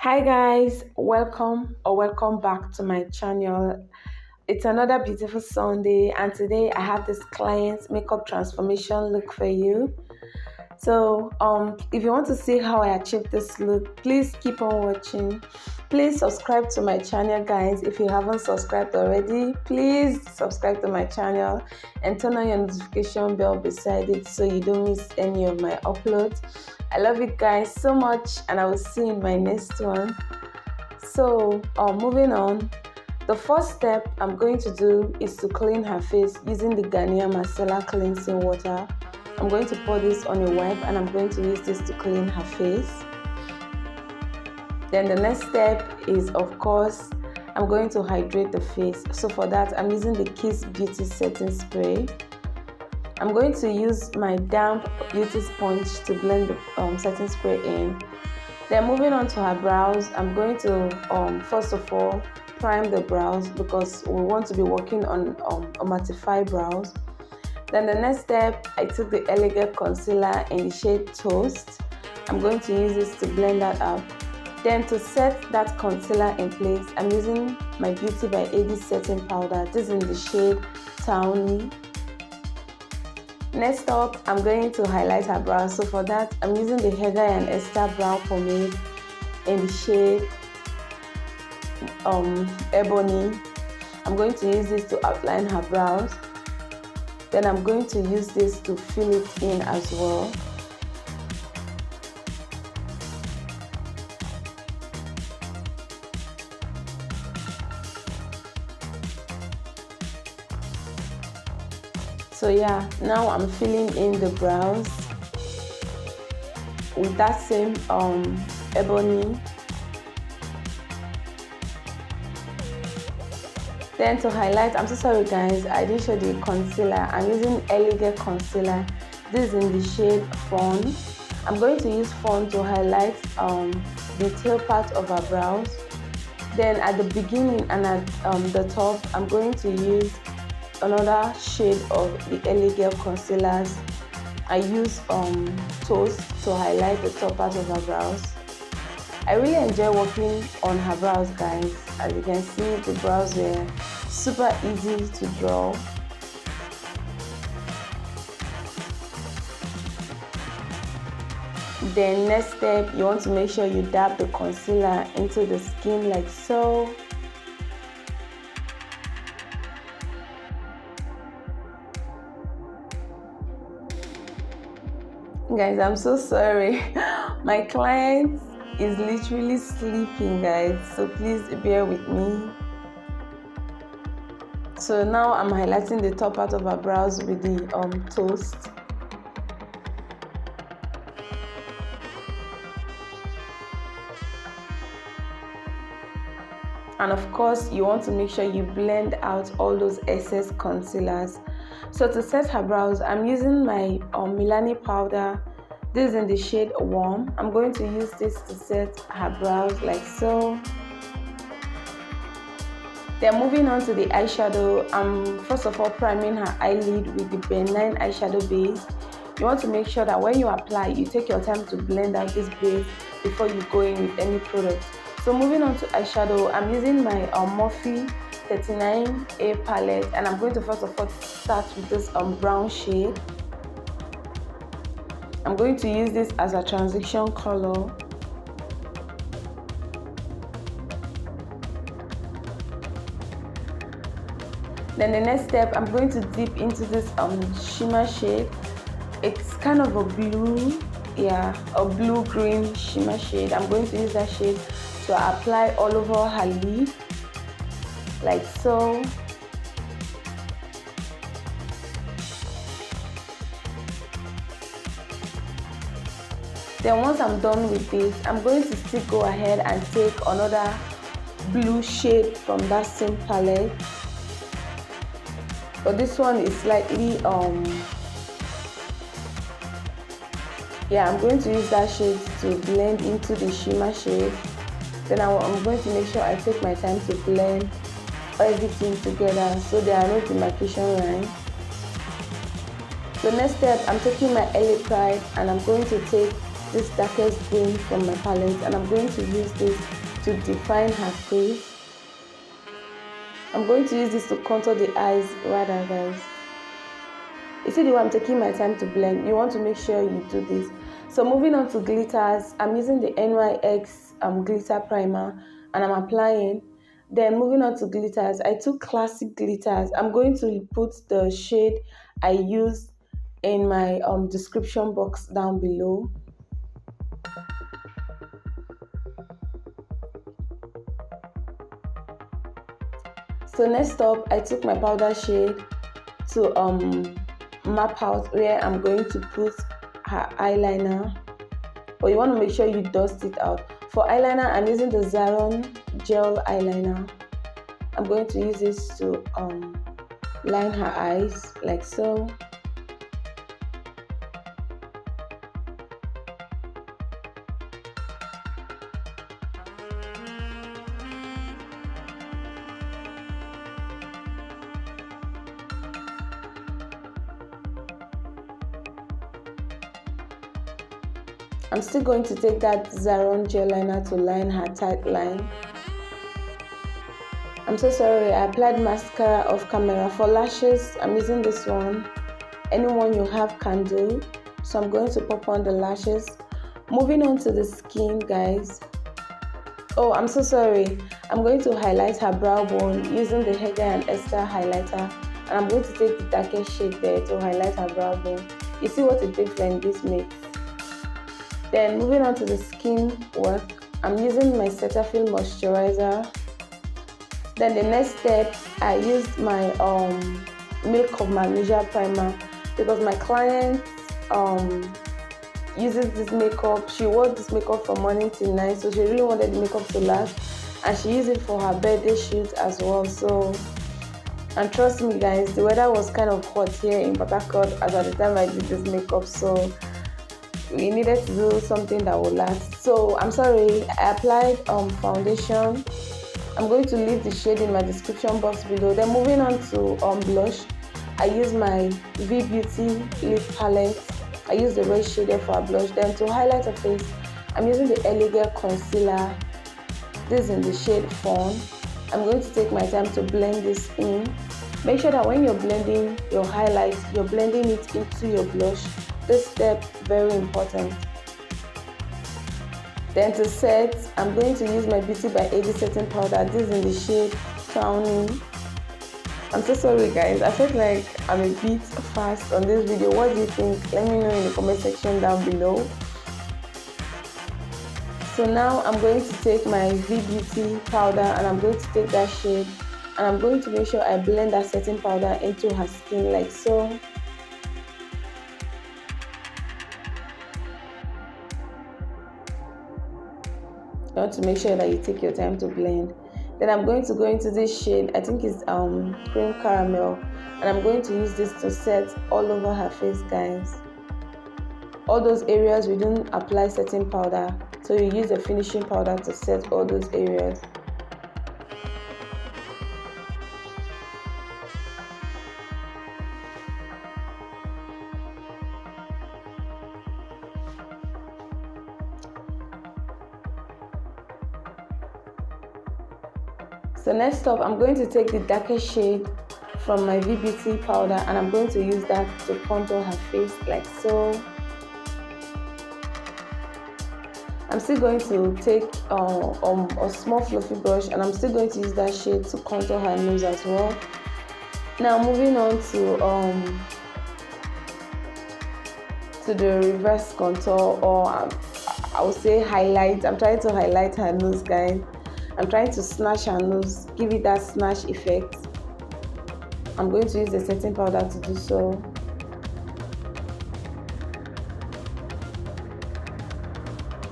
Hi guys, welcome back to my channel. It's another beautiful Sunday and today I have this client makeup transformation look for you. So if you want to see how I achieved this look, please keep on watching. Please subscribe to my channel guys. If you haven't subscribed already, please subscribe to my channel and turn on your notification bell beside it so you don't miss any of my uploads. I love you guys so much and I will see you in my next one. Moving on, the first step I'm going to do is to clean her face using the Garnier Micellar cleansing water. I'm going to pour this on a wipe and I'm going to use this to clean her face. Then the next step is, of course, I'm going to hydrate the face. So for that, I'm using the Kiss Beauty Setting Spray. I'm going to use my damp beauty sponge to blend the setting spray in. Then moving on to her brows, I'm going to first of all prime the brows because we want to be working on a mattified brows. Then the next step, I took the Elegant concealer in the shade Toast. I'm going to use this to blend that up. Then to set that concealer in place, I'm using my Beauty by AD setting powder. This is in the shade Tawny. Next up, I'm going to highlight her brows. So for that, I'm using the Hega and Esther brow pomade in the shade Ebony. I'm going to use this to outline her brows. Then I'm going to use this to fill it in as well. So yeah, now I'm filling in the brows with that same Ebony. Then to highlight, I'm so sorry guys, I didn't show the concealer. I'm using Elegant concealer. This is in the shade Fawn. I'm going to use Fawn to highlight the tail part of her brows. Then at the beginning and at the top, I'm going to use another shade of the Elegant concealers. I use Toast to highlight the top part of her brows. I really enjoy working on her brows guys. As you can see, the brows were super easy to draw. Then next step, you want to make sure you dab the concealer into the skin like so. Guys, I'm so sorry. My client is literally sleeping guys, so please bear with me. So now I'm highlighting the top part of her brows with the Toast. And of course, you want to make sure you blend out all those excess concealers. So to set her brows, I'm using my Milani powder. This is in the shade Warm. I'm going to use this to set her brows like so. Then moving on to the eyeshadow, I'm first of all priming her eyelid with the benign eyeshadow base. You want to make sure that when you apply, you take your time to blend out this base before you go in with any product. So moving on to eyeshadow, I'm using my Morphe 39A palette and I'm going to first of all start with this brown shade. I'm going to use this as a transition color. Then the next step, I'm going to dip into this shimmer shade. It's kind of a blue, a blue-green shimmer shade. I'm going to use that shade to apply all over her lid, like so. Then once I'm done with this, I'm going to still go ahead and take another blue shade from that same palette. But this one is slightly I'm going to use that shade to blend into the shimmer shade. Then I'm going to make sure I take my time to blend everything together so there are no demarcation lines. The next step, I'm taking my LA Pride and I'm going to take this darkest green from my palette, and I'm going to use this to define her face. I'm going to use this to contour the eyes rather, guys. You see the way I'm taking my time to blend? You want to make sure you do this. So moving on to glitters, I'm using the NYX glitter primer and I'm applying. Then moving on to glitters, I took classic glitters. I'm going to put the shade I used in my description box down below. So next up, I took my powder shade to map out where I'm going to put her eyeliner, but you want to make sure you dust it out. For eyeliner, I'm using the Zaron gel eyeliner. I'm going to use this to line her eyes like so. I'm still going to take that Zaron gel liner to line her tight line. I'm so sorry, I applied mascara off camera. For lashes, I'm using this one. Anyone you have can do. So I'm going to pop on the lashes. Moving on to the skin, guys. Oh, I'm so sorry. I'm going to highlight her brow bone using the Hega and Esther highlighter. And I'm going to take the darkest shade there to highlight her brow bone. You see what a difference this makes. Then moving on to the skin work, I'm using my Cetaphil moisturizer. Then the next step, I used my Milk of Magnesia primer because my client uses this makeup. She wore this makeup from morning till night, so she really wanted the makeup to last, and she used it for her birthday shoot as well. So, and trust me guys, the weather was kind of hot here in Port Harcourt as at the time I did this makeup, so we needed to do something that will last. So I'm sorry, I applied foundation. I'm going to leave the shade in my description box below. Then moving on to blush, I use my V Beauty lip palette. I use the red shade there for a blush. Then to highlight her face, I'm using the Elegant concealer. This is in the shade Fawn. I'm going to take my time to blend this in. Make sure that when you're blending your highlights, you're blending it into your blush. This step, very important. Then to set, I'm going to use my Beauty by AD setting powder. This is in the shade Towny. I'm so sorry guys, I felt like I'm a bit fast on this video. What do you think? Let me know in the comment section down below. So now I'm going to take my V Beauty powder and I'm going to take that shade and I'm going to make sure I blend that setting powder into her skin like so. You want to make sure that you take your time to blend. Then I'm going to go into this shade, I think it's cream caramel, and I'm going to use this to set all over her face, guys. All those areas we don't apply setting powder, so you use the finishing powder to set all those areas. So next up, I'm going to take the darkest shade from my V Beauty powder and I'm going to use that to contour her face like so. I'm still going to take a small fluffy brush and I'm still going to use that shade to contour her nose as well. Now moving on to the reverse contour, or I would say highlight. I'm trying to highlight her nose, guys. I'm trying to snatch her nose, give it that snatch effect. I'm going to use the setting powder to do so.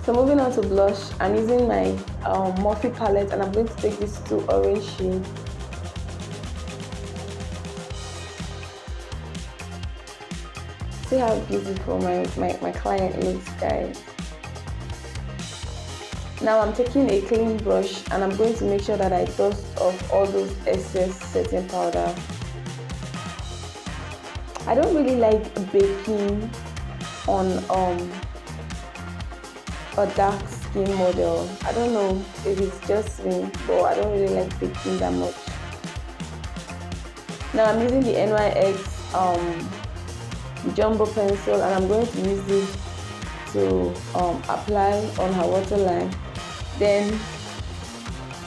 So moving on to blush, I'm using my Morphe palette and I'm going to take these two orange shades. See how beautiful my client looks, guys. Now I'm taking a clean brush and I'm going to make sure that I dust off all those excess setting powder. I don't really like baking on a dark skin model. I don't know if it's just me, but I don't really like baking that much. Now I'm using the NYX jumbo pencil, and I'm going to use it to apply on her waterline. Then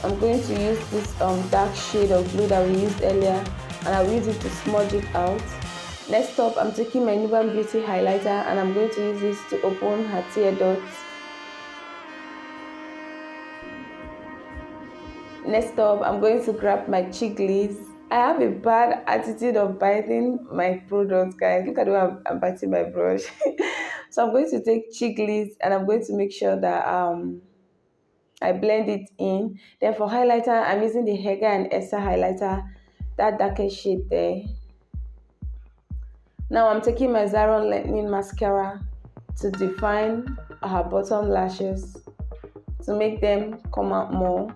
I'm going to use this dark shade of blue that we used earlier, and I'll use it to smudge it out. Next up, I'm taking my Nuban Beauty highlighter, and I'm going to use this to open her tear ducts. Next up, I'm going to grab my cheek glids. I have a bad attitude of biting my products, guys. Look at the way I'm biting my brush. So I'm going to take cheek glids, and I'm going to make sure that I blend it in. Then for highlighter, I'm using the Hega and Essa highlighter, that darkest shade there. Now I'm taking my Zaron Lightning mascara to define her bottom lashes, to make them come out more.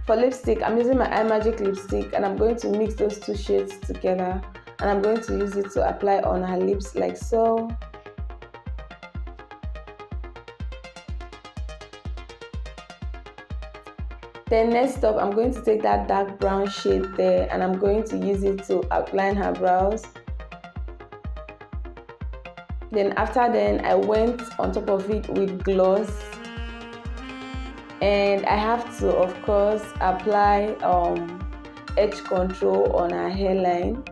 For lipstick, I'm using my iMagic lipstick, and I'm going to mix those two shades together, and I'm going to use it to apply on her lips like so. Then next up, I'm going to take that dark brown shade there, and I'm going to use it to outline her brows. Then after then, I went on top of it with gloss, and I have to, of course, apply edge control on her hairline.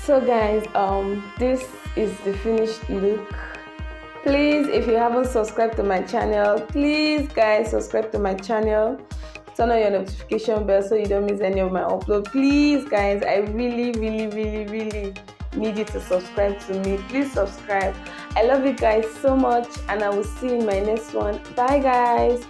So guys, this is the finished look. Please, if you haven't subscribed to my channel, please guys, subscribe to my channel. Turn on your notification bell so you don't miss any of my uploads. Please guys, I really need you to subscribe to me. Please subscribe. I love you guys so much, and I will see you in my next one. Bye guys.